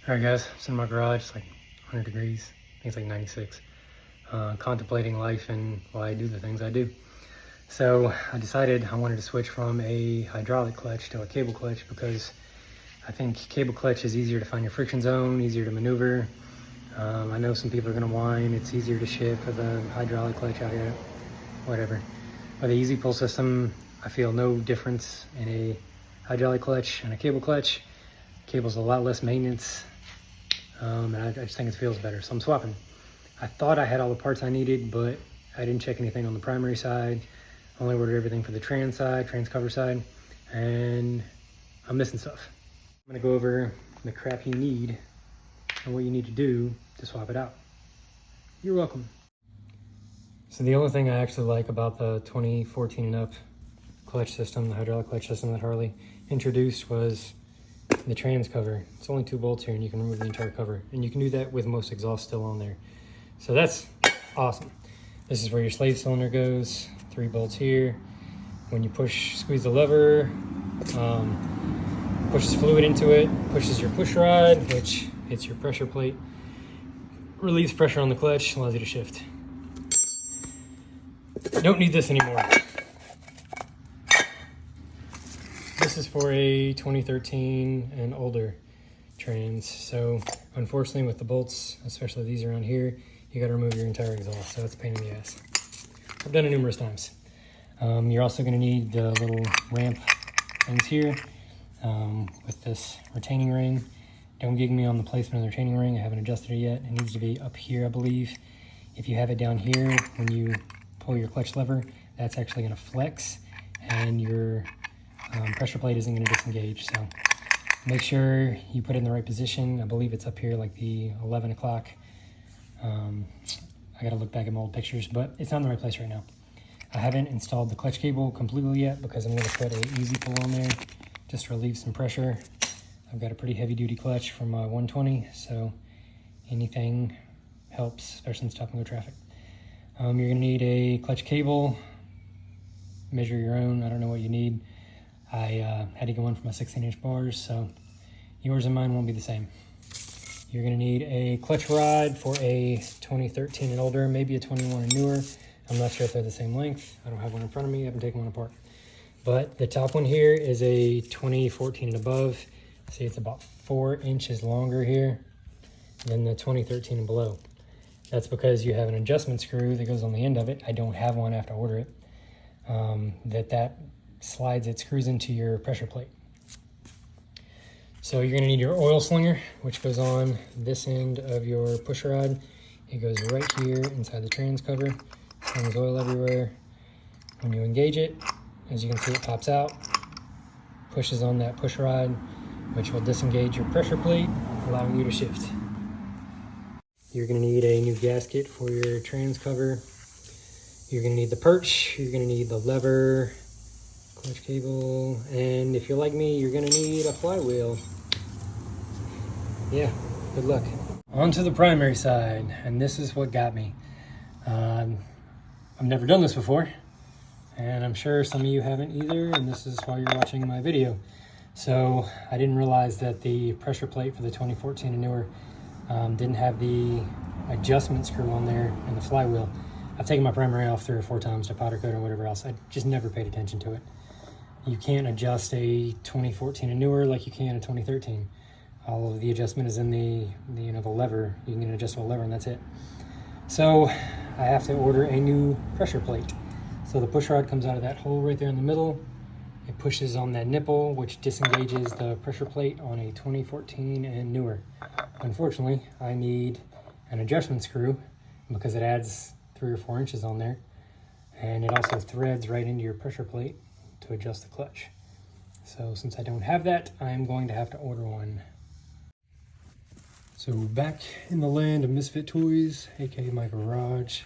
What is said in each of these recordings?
Alright guys, it's in my garage, it's like 100 degrees, I think it's like 96. Contemplating life and why I do the things I do. So I decided I wanted to switch from a hydraulic clutch to a cable clutch because I think cable clutch is easier to find your friction zone, easier to maneuver. I know some people are gonna whine, it's easier to shift with a hydraulic clutch out here, whatever. With the easy pull system, I feel no difference in a hydraulic clutch and a cable clutch. Cable's a lot less maintenance. And I just think it feels better, so I'm swapping. I thought I had all the parts I needed, but I didn't check anything on the primary side. Only ordered everything for the trans cover side, and I'm missing stuff. I'm gonna go over the crap you need and what you need to do to swap it out. You're welcome. So the only thing I actually like about the 2014 and up clutch system, the hydraulic clutch system that Harley introduced, was the trans cover. It's only 2 bolts here and you can remove the entire cover, and you can do that with most exhausts still on there. So that's awesome. This is where your slave cylinder goes, 3 bolts here. When you squeeze the lever, pushes fluid into it, pushes your push rod, which hits your pressure plate, relieves pressure on the clutch, allows you to shift. Don't need this anymore. This is for a 2013 and older trans. So unfortunately with the bolts, especially these around here, you gotta remove your entire exhaust, so it's a pain in the ass. I've done it numerous times. You're also gonna need the little ramp things here with this retaining ring. Don't gig me on the placement of the retaining ring, I haven't adjusted it yet. It needs to be up here, I believe. If you have it down here, when you pull your clutch lever, that's actually gonna flex and your pressure plate isn't going to disengage. So make sure you put it in the right position. I believe it's up here like the 11 o'clock. I got to look back at my old pictures, but it's not in the right place right now. I haven't installed the clutch cable completely yet because I'm going to put an easy pull on there just to relieve some pressure. I've got a pretty heavy duty clutch from my 120, so anything helps, especially in stop and go traffic. You're going to need a clutch cable. Measure your own. I don't know what you need. I had to get one for my 16-inch bars, so yours and mine won't be the same. You're gonna need a clutch rod for a 2013 and older, maybe a 21 and newer. I'm not sure if they're the same length. I don't have one in front of me, I haven't taken one apart. But the top one here is a 2014 and above. See, it's about 4 inches longer here than the 2013 and below. That's because you have an adjustment screw that goes on the end of it. I don't have one, I have to order it. That slides, it screws into your pressure plate. So you're going to need your oil slinger, which goes on this end of your push rod. It goes right here inside the trans cover. Slings oil everywhere. When you engage it, as you can see, it pops out, pushes on that push rod, which will disengage your pressure plate, allowing you to shift. You're going to need a new gasket for your trans cover. You're going to need the perch, you're going to need the lever, clutch cable, and if you're like me, you're gonna need a flywheel. Yeah, good luck. On to the primary side, and this is what got me. I've never done this before, and I'm sure some of you haven't either, and this is why you're watching my video. So I didn't realize that the pressure plate for the 2014 and newer didn't have the adjustment screw on there and the flywheel. I've taken my primary off 3 or 4 times to powder coat or whatever else. I just never paid attention to it. You can't adjust a 2014 and newer like you can a 2013. All of the adjustment is in the lever. You can get an adjustable lever and that's it. So I have to order a new pressure plate. So the push rod comes out of that hole right there in the middle. It pushes on that nipple, which disengages the pressure plate on a 2014 and newer. Unfortunately, I need an adjustment screw because it adds 3 or 4 inches on there. And it also threads right into your pressure plate to adjust the clutch. So since I don't have that, I'm going to have to order one. So back in the land of misfit toys, aka my garage,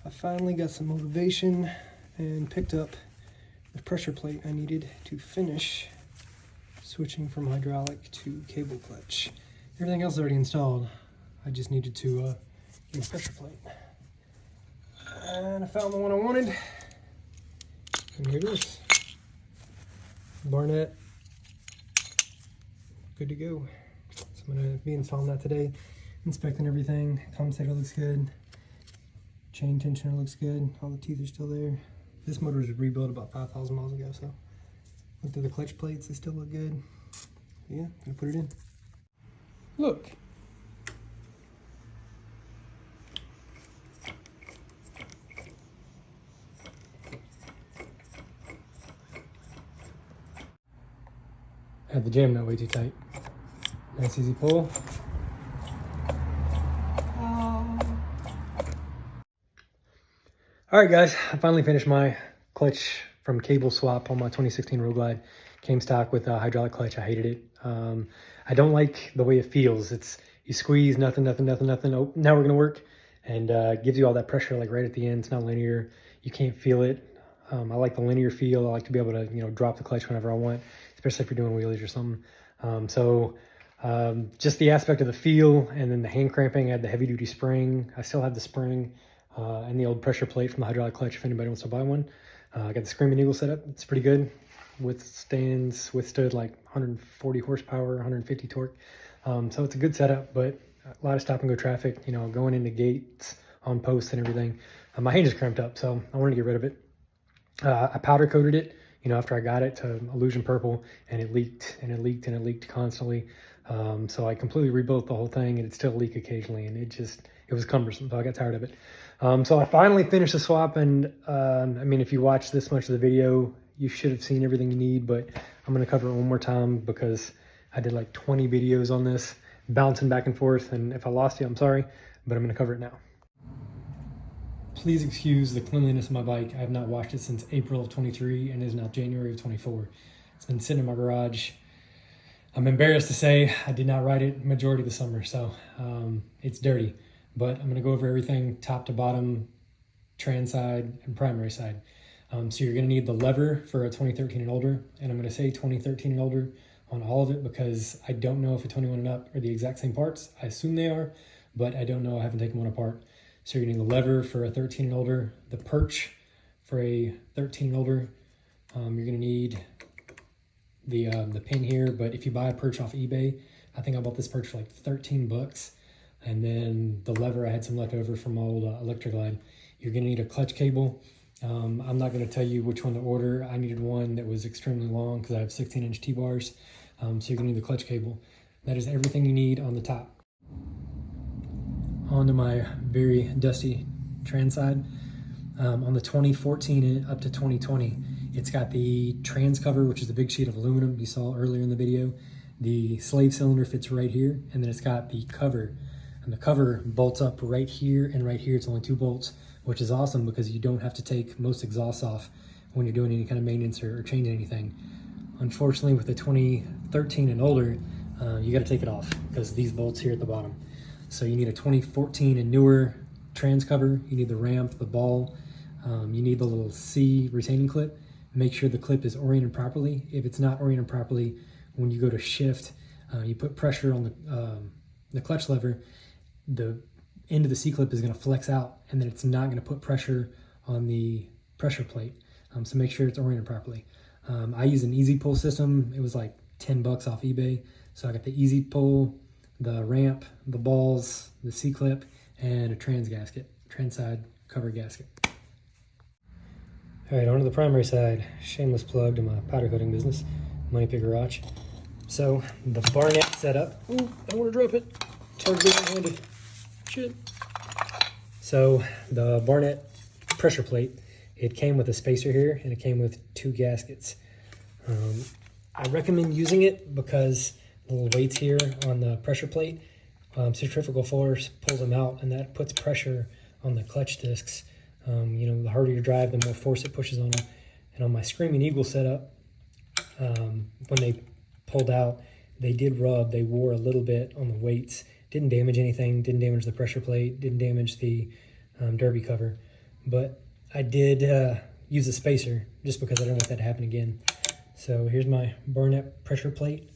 I finally got some motivation and picked up the pressure plate I needed to finish switching from hydraulic to cable clutch. Everything else is already installed. I just needed to get a pressure plate. And I found the one I wanted. And here it is. Barnett. Good to go. So I'm gonna be installing that today, inspecting everything. Compensator looks good. Chain tensioner looks good. All the teeth are still there. This motor was rebuilt about 5,000 miles ago, so look through the clutch plates, they still look good. Yeah, gonna put it in. Look. Had the jam not way too tight. Nice easy pull. All right, guys, I finally finished my clutch from cable swap on my 2016 Road Glide. Came stock with a hydraulic clutch. I hated it. I don't like the way it feels. It's you squeeze, nothing. Oh, now we're gonna work, and gives you all that pressure like right at the end. It's not linear. You can't feel it. I like the linear feel. I like to be able to drop the clutch whenever I want, especially if you're doing wheelies or something. Just the aspect of the feel, and then the hand cramping. I had the heavy duty spring. I still have the spring. And the old pressure plate from the hydraulic clutch if anybody wants to buy one. I got the Screaming Eagle set up. It's pretty good. Withstood like 140 horsepower, 150 torque. So it's a good setup, but a lot of stop and go traffic, going into gates, on posts and everything. My hand just cramped up, so I wanted to get rid of it. I powder coated it, after I got it to Illusion Purple, and it leaked and it leaked and it leaked constantly. So I completely rebuilt the whole thing, and it still leaked occasionally, and it was cumbersome, so I got tired of it. So I finally finished the swap, and I mean, if you watch this much of the video, you should have seen everything you need, but I'm gonna cover it one more time because I did like 20 videos on this, bouncing back and forth, and if I lost you, I'm sorry, but I'm gonna cover it now. Please excuse the cleanliness of my bike. I have not washed it since April of 23, and it is now January of 24. It's been sitting in my garage. I'm embarrassed to say I did not ride it majority of the summer, so it's dirty. But I'm gonna go over everything top to bottom, trans side and primary side. So you're gonna need the lever for a 2013 and older, and I'm gonna say 2013 and older on all of it because I don't know if a 21 and up are the exact same parts. I assume they are, but I don't know, I haven't taken one apart. So you're gonna need the lever for a 13 and older, the perch for a 13 and older. You're gonna need the pin here, but if you buy a perch off eBay, I think I bought this perch for like 13 bucks. And then the lever, I had some left over from my old Electric Glide. You're gonna need a clutch cable. I'm not gonna tell you which one to order. I needed one that was extremely long because I have 16-inch T-bars. So you're gonna need the clutch cable. That is everything you need on the top. On to my very dusty trans side. On the 2014 up to 2020, it's got the trans cover, which is the big sheet of aluminum you saw earlier in the video. The slave cylinder fits right here, and then it's got the cover. And the cover bolts up right here and right here. It's only 2 bolts, which is awesome because you don't have to take most exhausts off when you're doing any kind of maintenance or changing anything. Unfortunately, with the 2013 and older, you got to take it off because these bolts here at the bottom. So you need a 2014 and newer trans cover. You need the ramp, the ball. You need the little C retaining clip. Make sure the clip is oriented properly. If it's not oriented properly, when you go to shift, you put pressure on the clutch lever, the end of the C-clip is going to flex out, and then it's not going to put pressure on the pressure plate. So make sure it's oriented properly. I use an easy pull system. It was like 10 bucks off eBay. So I got the easy pull, the ramp, the balls, the C-clip, and a trans gasket, trans side cover gasket. All right, on to the primary side. Shameless plug to my powder coating business, Money Pit Garage. So the Barnett setup. Ooh, I don't want to drop it. It's hard to do one-handed. Shit. So the Barnett pressure plate, it came with a spacer here, and it came with 2 gaskets. I recommend using it because the little weights here on the pressure plate, centrifugal force pulls them out, and that puts pressure on the clutch discs. The harder you drive, the more force it pushes on them. And on my Screaming Eagle setup, when they pulled out, they did rub. They wore a little bit on the weights. Didn't damage anything, didn't damage the pressure plate, didn't damage the derby cover. But I did use a spacer just because I don't want that to happen again. So here's my Barnett pressure plate,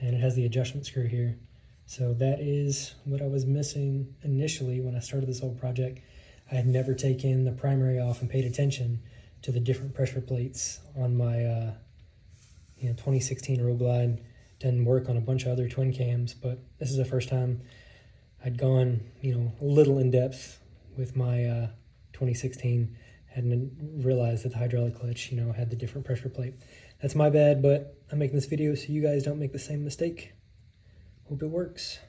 and it has the adjustment screw here. So that is what I was missing initially when I started this whole project. I had never taken the primary off and paid attention to the different pressure plates on my 2016 Road Glide done work on a bunch of other twin cams, but this is the first time I'd gone, you know, a little in depth with my 2016. Hadn't realized that the hydraulic clutch, you know, had the different pressure plate. That's my bad, but I'm making this video so you guys don't make the same mistake. Hope it works.